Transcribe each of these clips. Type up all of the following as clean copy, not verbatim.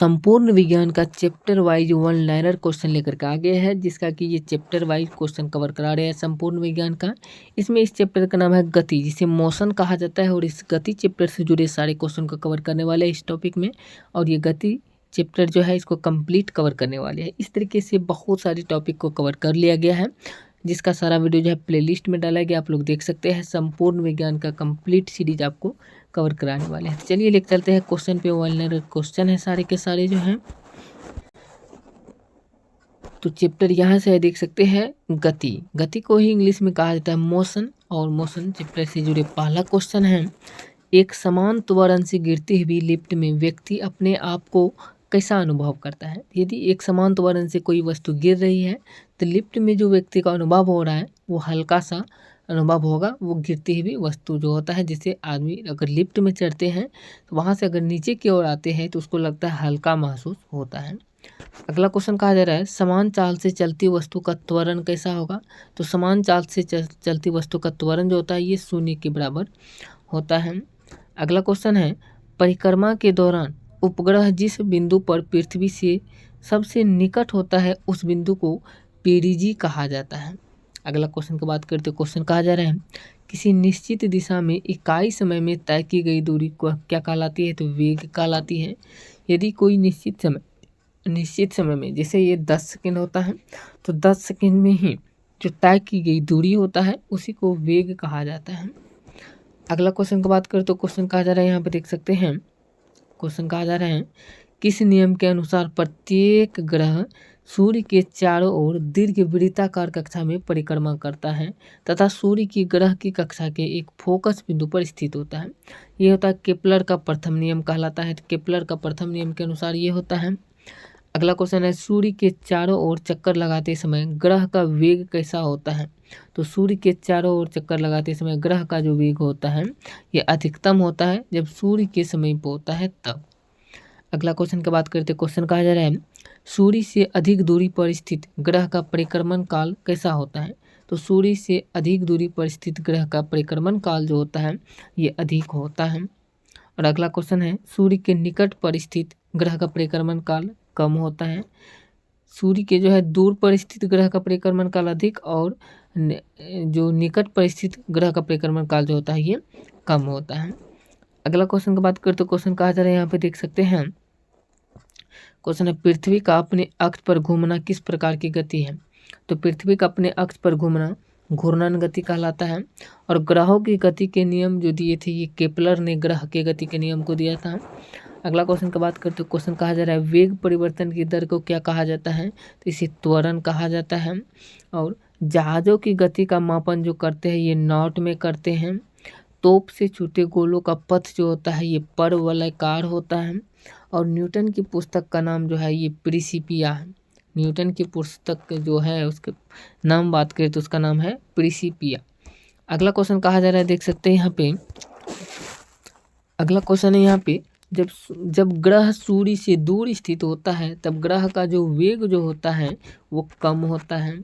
संपूर्ण विज्ञान का chapter wise one liner question लेकर के आ गया है, जिसका कि ये चैप्टर वाइज क्वेश्चन कवर करा रहे हैं संपूर्ण विज्ञान का। इसमें इस चैप्टर का नाम है गति, जिसे मोशन कहा जाता है, और इस गति चैप्टर से जुड़े सारे क्वेश्चन को कवर करने वाले हैं इस टॉपिक में। और ये गति चैप्टर जो है इसको कंप्लीट कवर करने वाले हैं। इस तरीके से बहुत सारे टॉपिक को कवर कर लिया गया है, जिसका सारा वीडियो जो है प्लेलिस्ट में डाला गया, आप लोग देख सकते हैं। संपूर्ण विज्ञान का कंप्लीट सीरीज आपको कवर कराने वाले हैं। चलिए लेकर चलते हैं क्वेश्चन पे। वन लाइनर क्वेश्चन है सारे के सारे जो हैं। तो चैप्टर यहाँ से देख सकते हैं गति। गति को ही इंग्लिश में कहा जाता है मोशन, और मोशन चैप्टर से जुड़े पहला क्वेश्चन है, एक समान त्वरण से गिरती हुई लिफ्ट में व्यक्ति अपने आप को कैसा अनुभव करता है। यदि एक समान त्वरण से कोई वस्तु गिर रही है तो लिफ्ट में जो व्यक्ति का अनुभव हो रहा है वो हल्का सा अनुभव होगा, वो गिरती हुई वस्तु जो होता है। जैसे आदमी अगर लिफ्ट में चढ़ते हैं तो वहाँ से अगर नीचे की ओर आते हैं तो उसको लगता है हल्का महसूस होता है। अगला क्वेश्चन कहा जा रहा है, समान चाल से चलती वस्तु का त्वरण कैसा होगा। तो समान चाल से चलती वस्तु का त्वरण जो होता है ये शून्य के बराबर होता है। अगला क्वेश्चन है, परिक्रमा के दौरान उपग्रह जिस बिंदु पर पृथ्वी से सबसे निकट होता है उस बिंदु को पेरिजी कहा जाता है। अगला क्वेश्चन की बात करते, क्वेश्चन कहा जा रहा है, किसी निश्चित दिशा में इकाई समय में तय की गई दूरी को क्या कहलाती है। तो वेग कहलाती है। यदि कोई निश्चित समय में, जैसे ये 10 सेकेंड होता है, तो 10 सेकेंड में ही जो तय की गई दूरी होता है उसी को वेग कहा जाता है। अगला क्वेश्चन की बात करें तो क्वेश्चन कहा जा रहा है, यहाँ पे देख सकते हैं, क्वेश्चन कहा जा रहा है, किस नियम के अनुसार प्रत्येक ग्रह सूर्य के चारों ओर दीर्घ वृत्ताकार कक्षा में परिक्रमा करता है तथा सूर्य की ग्रह की कक्षा के एक फोकस बिंदु पर स्थित होता है। ये होता है केपलर का प्रथम नियम कहलाता है। तो केपलर का प्रथम नियम के अनुसार ये होता है। अगला क्वेश्चन है, सूर्य के चारों ओर चक्कर लगाते समय ग्रह का वेग कैसा होता है। तो सूर्य के चारों ओर चक्कर लगाते समय ग्रह का जो वेग होता है ये अधिकतम होता है जब सूर्य के समीप होता है तब। अगला क्वेश्चन की बात करते, क्वेश्चन कहा जा रहा है, सूर्य से अधिक दूरी पर स्थित ग्रह का परिक्रमण काल कैसा होता है। तो सूर्य से अधिक दूरी पर स्थित ग्रह का परिक्रमण काल जो होता है ये अधिक होता है। और अगला क्वेश्चन है, सूर्य के निकट पर स्थित ग्रह का परिक्रमण काल कम होता है। सूर्य के जो है दूर पर स्थित ग्रह का परिक्रमण काल अधिक, और जो निकट पर स्थित ग्रह का परिक्रमण काल जो होता है ये कम होता है। अगला क्वेश्चन की बात करें तो क्वेश्चन कहा जा रहा है, यहाँ पे देख सकते हैं, क्वेश्चन है, पृथ्वी का अपने अक्ष पर घूमना किस प्रकार की गति है। तो पृथ्वी का अपने अक्ष पर घूमना घूर्णन गति कहलाता है। और ग्रहों की गति के नियम जो दिए थे ये केपलर ने ग्रह के गति के नियम को दिया था। अगला क्वेश्चन की बात करते, क्वेश्चन कहा जा रहा है, वेग परिवर्तन की दर को क्या कहा जाता है। तो इसे त्वरण कहा जाता है। और जहाज़ों की गति का मापन जो करते हैं ये नॉट में करते हैं। तोप से छूटे गोलों का पथ जो होता है ये परवलयाकार होता है। और न्यूटन की पुस्तक का नाम जो है ये प्रिंसिपिया है। न्यूटन की पुस्तक जो है उसके नाम बात करें तो उसका नाम है प्रिंसिपिया। अगला क्वेश्चन कहा जा रहा है, देख सकते हैं यहाँ पे, अगला क्वेश्चन है यहाँ पे, जब ग्रह सूर्य से दूर स्थित होता है तब ग्रह का जो वेग जो होता है वो कम होता है।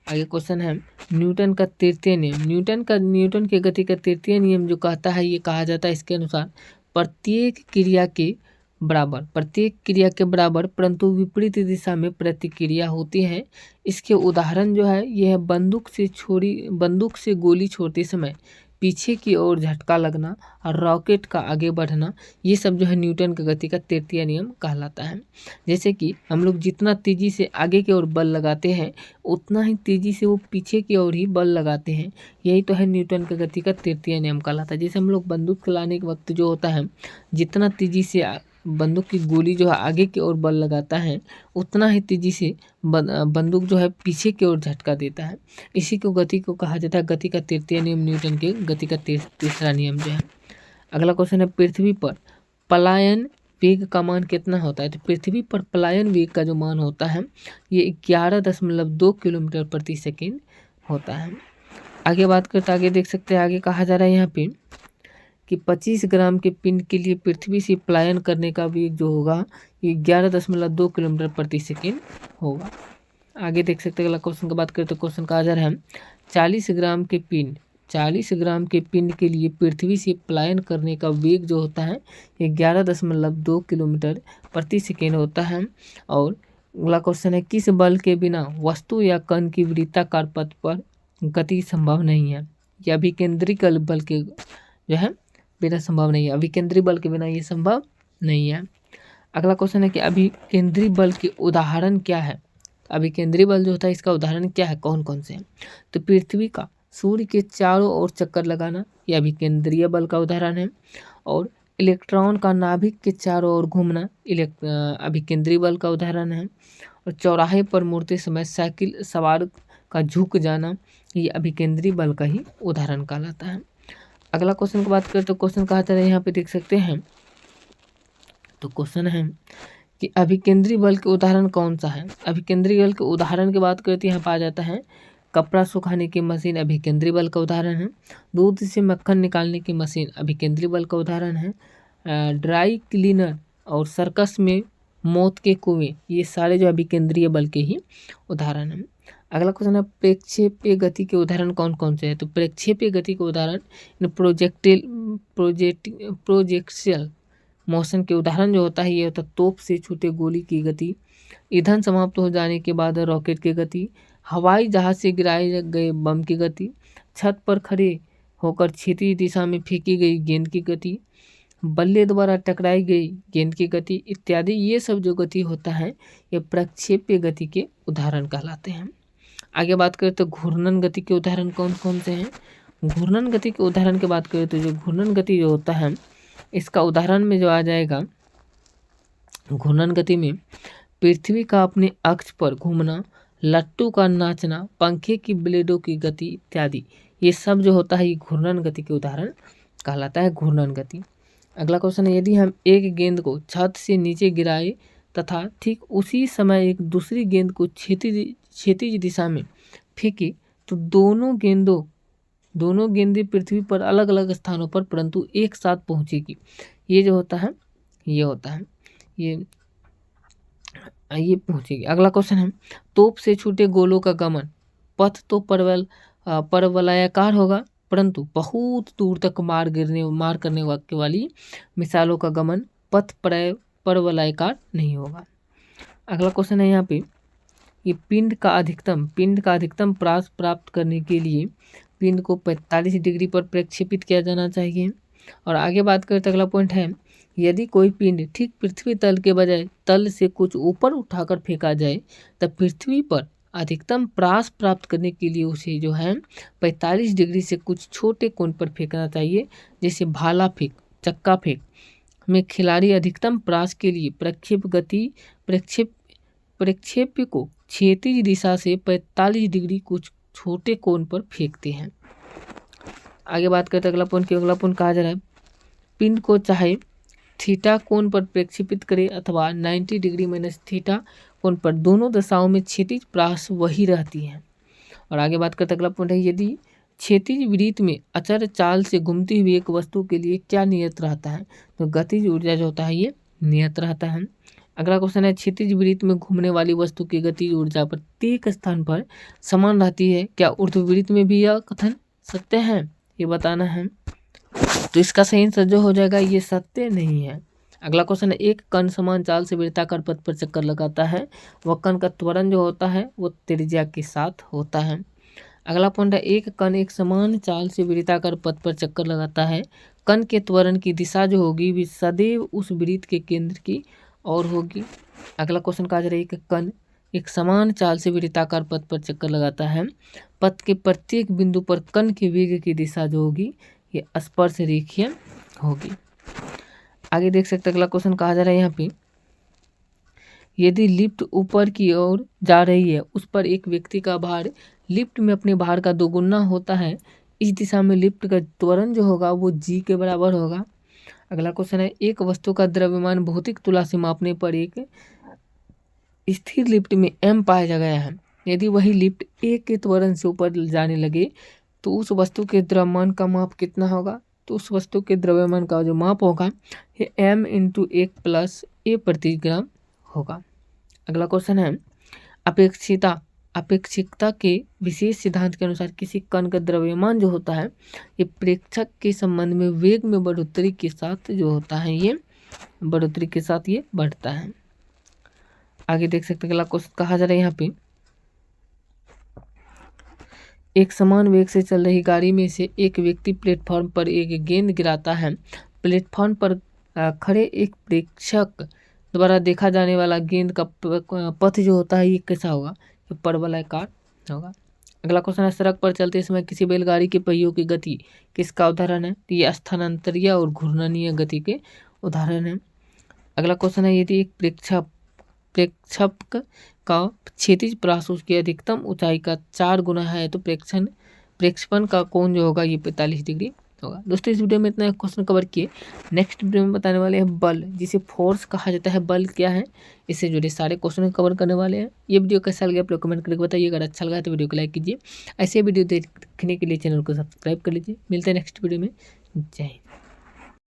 आगे क्वेश्चन है, न्यूटन का तृतीय नियम, न्यूटन के गति का तृतीय नियम जो कहता है ये कहा जाता है, इसके अनुसार प्रत्येक क्रिया के बराबर परंतु विपरीत दिशा में प्रतिक्रिया होती है। इसके उदाहरण जो है यह है, बंदूक से गोली छोड़ते समय पीछे की ओर झटका लगना और रॉकेट का आगे बढ़ना, ये सब जो है न्यूटन की गति का तृतीय नियम कहलाता है। जैसे कि हम लोग जितना तेज़ी से आगे की ओर बल लगाते हैं उतना ही तेज़ी से वो पीछे की ओर ही बल लगाते हैं। यही तो है न्यूटन की गति का तृतीय नियम कहलाता है। जैसे हम लोग बंदूक चलाने के वक्त जो होता है, जितना तेज़ी से बंदूक की गोली जो है आगे की ओर बल लगाता है उतना ही तेज़ी से बंदूक जो है पीछे की ओर झटका देता है। इसी को गति को कहा जाता है गति का तृतीय नियम, न्यूटन के गति का तीसरा नियम जो है। अगला क्वेश्चन है, पृथ्वी पर पलायन वेग का मान कितना होता है। तो पृथ्वी पर पलायन वेग का जो मान होता है ये 11.2 किलोमीटर प्रति सेकेंड होता है। आगे बात करते, आगे देख सकते हैं, आगे कहा जा रहा है यहाँ पे कि 25 ग्राम के पिंड के लिए पृथ्वी से पलायन करने का वेग जो होगा ये 11.2 किलोमीटर प्रति सेकेंड होगा। आगे देख सकते हैं, अगला क्वेश्चन की बात करें तो क्वेश्चन कहा जा रहा है, 40 ग्राम के पिंड 40 ग्राम के पिंड के लिए पृथ्वी से पलायन करने का वेग जो होता है ये 11.2 किलोमीटर प्रति सेकेंड होता है। और अगला क्वेश्चन है, किस बल के बिना वस्तु या कण की वृत्ताकार पथ पर गति संभव नहीं है? या अभिकेंद्रिक बल के जो है बिना संभव नहीं है, अभिकेंद्री बल के बिना ये संभव नहीं है। अगला क्वेश्चन है कि अभिकेंद्री बल के उदाहरण क्या है? अभिकेंद्री बल जो होता है इसका उदाहरण क्या है, कौन कौन से हैं? तो पृथ्वी का सूर्य के चारों ओर चक्कर लगाना यह अभिकेंद्रीय बल का उदाहरण है। और इलेक्ट्रॉन का नाभिक के चारों ओर घूमना अभिकेंद्रीय बल का उदाहरण है। और चौराहे पर मुड़ते समय साइकिल सवार का झुक जाना ये अभिकेंद्रीय बल का ही उदाहरण कहलाता है। अगला क्वेश्चन की बात करें तो क्वेश्चन कहा जा रहा है, यहाँ पे देख सकते हैं। तो क्वेश्चन है कि अभिकेंद्री बल के उदाहरण कौन सा है? अभिकेंद्री बल के उदाहरण की बात करें तो यहाँ पाया जाता है कपड़ा सुखाने की मशीन अभिकेंद्री बल का उदाहरण है। दूध से मक्खन निकालने की मशीन अभिकेंद्री बल का उदाहरण है। ड्राई क्लीनर और सर्कस में मौत के कुएं ये सारे जो अभिकेंद्रीय बल के ही उदाहरण हैं। अगला क्वेश्चन है, प्रेक्षेपीय गति के उदाहरण कौन कौन से हैं? तो प्रेक्षेपीय गति के उदाहरण प्रोजेक्शियल मोशन के उदाहरण जो होता है ये होता है तोप से छूटे गोली की गति, ईंधन समाप्त हो जाने के बाद रॉकेट की गति, हवाई जहाज से गिराए गए बम की गति, छत पर खड़े होकर क्षैतिज दिशा में फेंकी गई गेंद की गति, बल्ले द्वारा टकराई गई गेंद की गति इत्यादि। ये सब जो गति होता है ये प्रक्षेप्य गति के उदाहरण कहलाते हैं। आगे बात करें तो घूर्णन गति के उदाहरण कौन कौन से हैं? घूर्णन गति के उदाहरण की बात करें तो जो घूर्णन गति जो होता है इसका उदाहरण में जो आ जाएगा, घूर्णन गति में पृथ्वी का अपने अक्ष पर घूमना, लट्टू का नाचना, पंखे की ब्लेडों की गति इत्यादि ये सब जो होता है ये घूर्णन गति के उदाहरण कहलाता है, घूर्णन गति। अगला क्वेश्चन है, यदि हम एक गेंद को छत से नीचे गिराए तथा ठीक उसी समय एक दूसरी गेंद को क्षैतिज दिशा में फेंके तो दोनों गेंदें पृथ्वी पर अलग अलग स्थानों पर परंतु एक साथ पहुंचेगी। ये जो होता है ये पहुंचेगी। अगला क्वेश्चन है, तोप से छूटे गोलों का गमन पथ तो परवलयाकार होगा परंतु बहुत दूर तक मार करने वाली मिसाइलों का गमन पथ परवलयाकार नहीं होगा। अगला क्वेश्चन है यहाँ पे, ये पिंड का अधिकतम प्रास प्राप्त करने के लिए पिंड को 45 डिग्री पर प्रक्षेपित किया जाना चाहिए। और आगे बात करें तो अगला पॉइंट है, यदि कोई पिंड ठीक पृथ्वी तल के बजाय तल से कुछ ऊपर उठाकर फेंका जाए तब पृथ्वी पर अधिकतम प्रास प्राप्त करने के लिए उसे जो है 45 डिग्री से कुछ छोटे कोण पर फेंकना चाहिए। जैसे भाला फेंक, चक्का फेंक में खिलाड़ी अधिकतम प्रास के लिए प्रक्षेप्य को क्षैतिज दिशा से 45 डिग्री कुछ छोटे कोण पर फेंकते हैं। आगे बात करते हैं अगला पॉइंट कहा जा रहा है, पिंड को चाहे थीटा कोण पर प्रक्षेपित करे अथवा 90 डिग्री माइनस थीटा कोण पर, दोनों दशाओं में क्षैतिज प्रास वही रहती है। और आगे बात करते अगला पॉइंट है, यदि क्षैतिज वृत्त में अचर चाल से घूमती हुई एक वस्तु के लिए क्या नियत रहता है? तो गतिज ऊर्जा जो होता है ये नियत रहता है। अगला क्वेश्चन है, क्षैतिज वृत्त में घूमने वाली वस्तु की गतिज ऊर्जा प्रत्येक स्थान पर समान रहती है, क्या ऊर्ध्ववृत्त में भी यह कथन सत्य है? ये बताना है। तो इसका सही आंसर जो हो जाएगा ये सत्य नहीं है। अगला क्वेश्चन है, एक कण समान चाल से वृत्ताकार पथ पर चक्कर लगाता है, वह कण का त्वरण जो होता है वो त्रिज्या के साथ होता है। अगला पॉइंट है, एक कण एक समान चाल से वृत्ताकार पथ पर चक्कर लगाता है, कण के त्वरण की दिशा जो होगी भी सदैव उस वृत्त के केंद्र की ओर होगी। अगला क्वेश्चन कहा जा रहा है, एक कण एक समान चाल से वृत्ताकार पथ पर चक्कर लगाता है, पथ के प्रत्येक बिंदु पर कण के वेग की दिशा जो होगी ये स्पर्श रेखीय होगी। आगे देख सकते हैं अगला क्वेश्चन कहा जा रहा है यहाँ पे, यदि लिफ्ट ऊपर की ओर जा रही है उस पर एक व्यक्ति का भार लिफ्ट में अपने भार का दोगुना होता है, इस दिशा में लिफ्ट का त्वरण जो होगा वो g के बराबर होगा। अगला क्वेश्चन है, एक वस्तु का द्रव्यमान भौतिक तुला से मापने पर एक स्थिर लिफ्ट में m पाया गया है, यदि वही लिफ्ट a के त्वरण से ऊपर जाने लगे तो उस वस्तु के द्रव्यमान का माप कितना होगा? तो उस वस्तु के द्रव्यमान का जो माप होगा ये m × 1 + a प्रति ग्राम होगा। अगला क्वेश्चन है, अपेक्षिता अपेक्षिकता के विशेष सिद्धांत के अनुसार किसी कण का द्रव्यमान जो होता है ये प्रेक्षक के संबंध में वेग में बढ़ोतरी के साथ जो होता है ये बढ़ोतरी के साथ ये बढ़ता है। आगे देख सकते हैं अगला क्वेश्चन कहा जा रहा है यहाँ पे, एक समान वेग से चल रही गाड़ी में से एक व्यक्ति प्लेटफॉर्म पर एक गेंद गिराता है। प्लेटफॉर्म पर खड़े एक प्रेक्षक द्वारा देखा जाने वाला गेंद का पथ जो होता है ये कैसा होगा, ये परवलयाकार होगा। अगला क्वेश्चन है, सड़क पर चलते समय किसी बैलगाड़ी के पहियों की गति किसका उदाहरण है? तो ये स्थानांतरीय और घूर्णनीय गति के उदाहरण है। अगला क्वेश्चन है, यदि एक प्रेक्षक का क्षैतिज परासूस की अधिकतम ऊंचाई का 4 गुना है तो प्रेक्षेपण का कोण जो होगा ये 45 डिग्री होगा। दोस्तों इस वीडियो में इतना क्वेश्चन कवर किए। नेक्स्ट वीडियो में बताने वाले हैं बल, जिसे फोर्स कहा जाता है। बल क्या है, इससे जुड़े सारे क्वेश्चन कवर करने वाले हैं। ये वीडियो कैसा लगा आप लोग कमेंट करके बताइए। अगर अच्छा लगा तो वीडियो को लाइक कीजिए। ऐसे वीडियो देखने के लिए चैनल को सब्सक्राइब कर लीजिए। मिलते हैं नेक्स्ट वीडियो में। जय हिंद।